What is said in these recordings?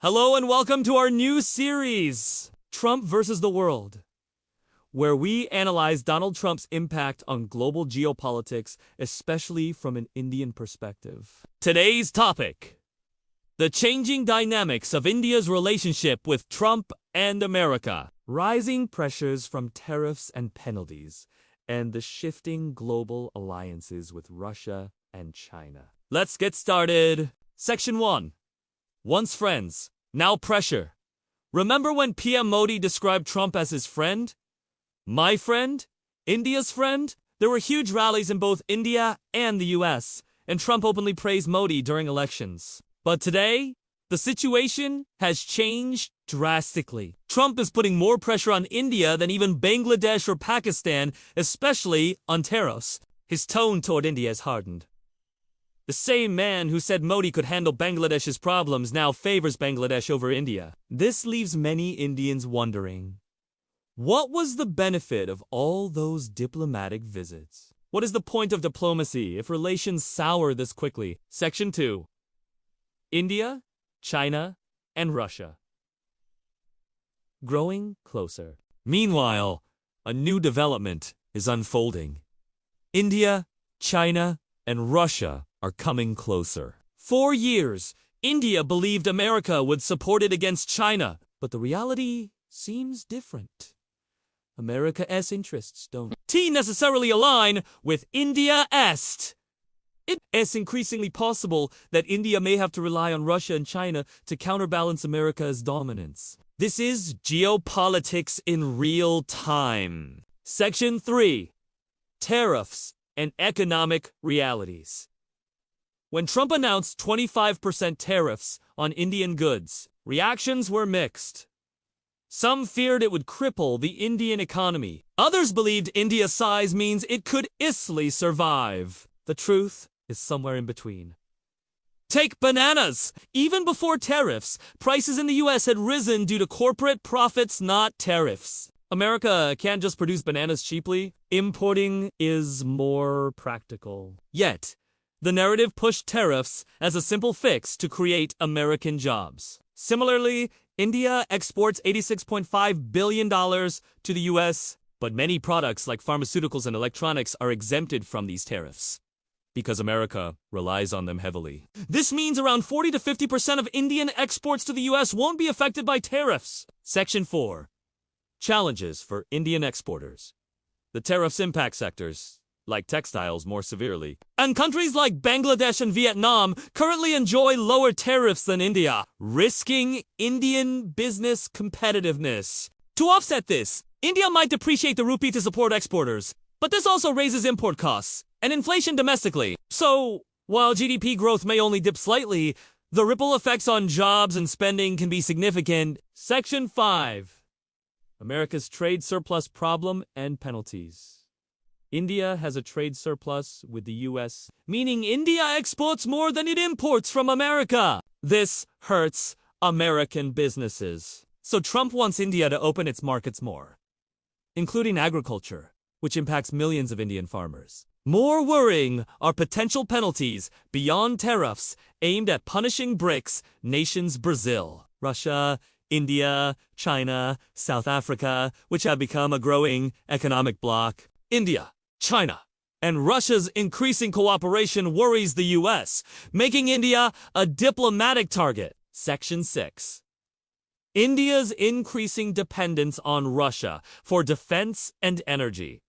Hello and welcome to our new series, Trump versus the World, where we analyze Donald Trump's impact on global geopolitics, especially from an Indian perspective. Today's topic: the changing dynamics of India's relationship with Trump and America, rising pressures from tariffs and penalties, and the shifting global alliances with Russia and China. Let's get started. Section 1. Once friends, now pressure. Remember when PM Modi described Trump as his friend? My friend? India's friend? There were huge rallies in both India and the US, and Trump openly praised Modi during elections. But today, the situation has changed drastically. Trump is putting more pressure on India than even Bangladesh or Pakistan, especially on tariffs. His tone toward India has hardened. The same man who said Modi could handle Bangladesh's problems now favors Bangladesh over India. This leaves many Indians wondering, what was the benefit of all those diplomatic visits? What is the point of diplomacy if relations sour this quickly? Section 2. India, China, and Russia. Growing closer. Meanwhile, a new development is unfolding. India, China, and Russia are coming closer. For years, India believed America would support it against China, but the reality seems different. America's interests don't necessarily align with India's. It is increasingly possible that India may have to rely on Russia and China to counterbalance America's dominance. This is geopolitics in real time. Section 3. Tariffs and economic realities. When Trump announced 25% tariffs on Indian goods, reactions were mixed. Some feared it would cripple the Indian economy. Others believed India's size means it could easily survive. The truth is somewhere in between. Take bananas! Even before tariffs, prices in the US had risen due to corporate profits, not tariffs. America can't just produce bananas cheaply. Importing is more practical. Yet, the narrative pushed tariffs as a simple fix to create American jobs. Similarly, India exports $86.5 billion to the US, but many products like pharmaceuticals and electronics are exempted from these tariffs because America relies on them heavily. This means around 40 to 50% of Indian exports to the US won't be affected by tariffs. Section 4. Challenges for Indian exporters. The tariffs impact sectors like textiles more severely. And countries like Bangladesh and Vietnam currently enjoy lower tariffs than India, risking Indian business competitiveness. To offset this, India might depreciate the rupee to support exporters, but this also raises import costs and inflation domestically. So, while GDP growth may only dip slightly, the ripple effects on jobs and spending can be significant. Section 5. America's trade surplus problem and penalties. India has a trade surplus with the US, meaning India exports more than it imports from America. This hurts American businesses. So Trump wants India to open its markets more, including agriculture, which impacts millions of Indian farmers. More worrying are potential penalties beyond tariffs aimed at punishing BRICS nations Brazil, Russia, India, China, South Africa, which have become a growing economic bloc. India, China, and Russia's increasing cooperation worries the US, making India a diplomatic target. Section 6. India's increasing dependence on Russia for defense and energy.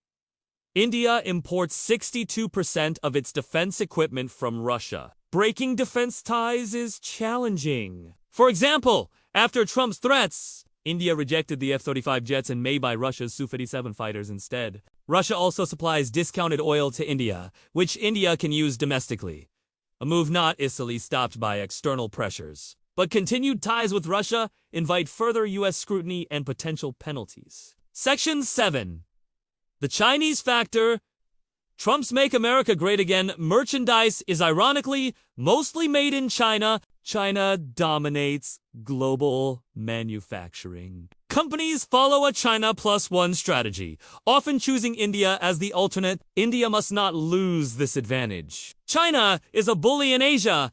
India imports 62% of its defense equipment from Russia. Breaking defense ties is challenging. For example, after Trump's threats, India rejected the F-35 jets and may buy Russia's Su-57 fighters instead. Russia also supplies discounted oil to India, which India can use domestically. A move not easily stopped by external pressures. But continued ties with Russia invite further US scrutiny and potential penalties. Section 7. The Chinese factor. Trump's Make America Great Again merchandise is ironically mostly made in China. China dominates global manufacturing. Companies follow a China plus one strategy, often choosing India as the alternate. India must not lose this advantage. China is a bully in Asia,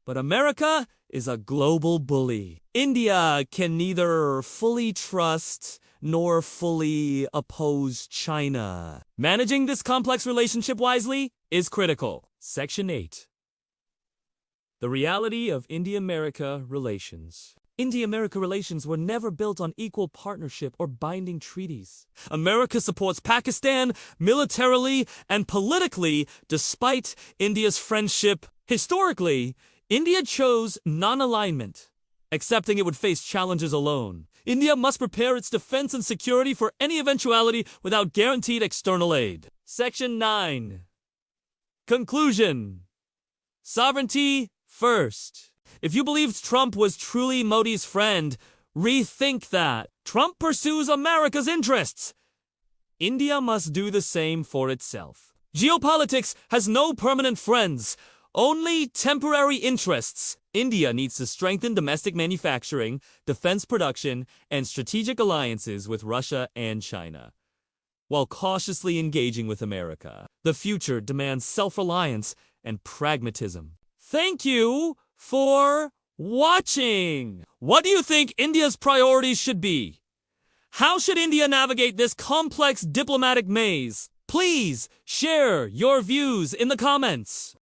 but America is a global bully. India can neither fully trust nor fully oppose China. Managing this complex relationship wisely is critical. Section 8. The reality of India-America relations. India-America relations were never built on equal partnership or binding treaties. America supports Pakistan militarily and politically despite India's friendship. Historically, India chose non-alignment, accepting it would face challenges alone. India must prepare its defense and security for any eventuality without guaranteed external aid. Section 9. Conclusion. Sovereignty first. If you believed Trump was truly Modi's friend, rethink that. Trump pursues America's interests. India must do the same for itself. Geopolitics has no permanent friends, only temporary interests. India needs to strengthen domestic manufacturing, defense production, and strategic alliances with Russia and China, while cautiously engaging with America. The future demands self-reliance and pragmatism. Thank you for watching. What do you think India's priorities should be? How should India navigate this complex diplomatic maze? Please share your views in the comments.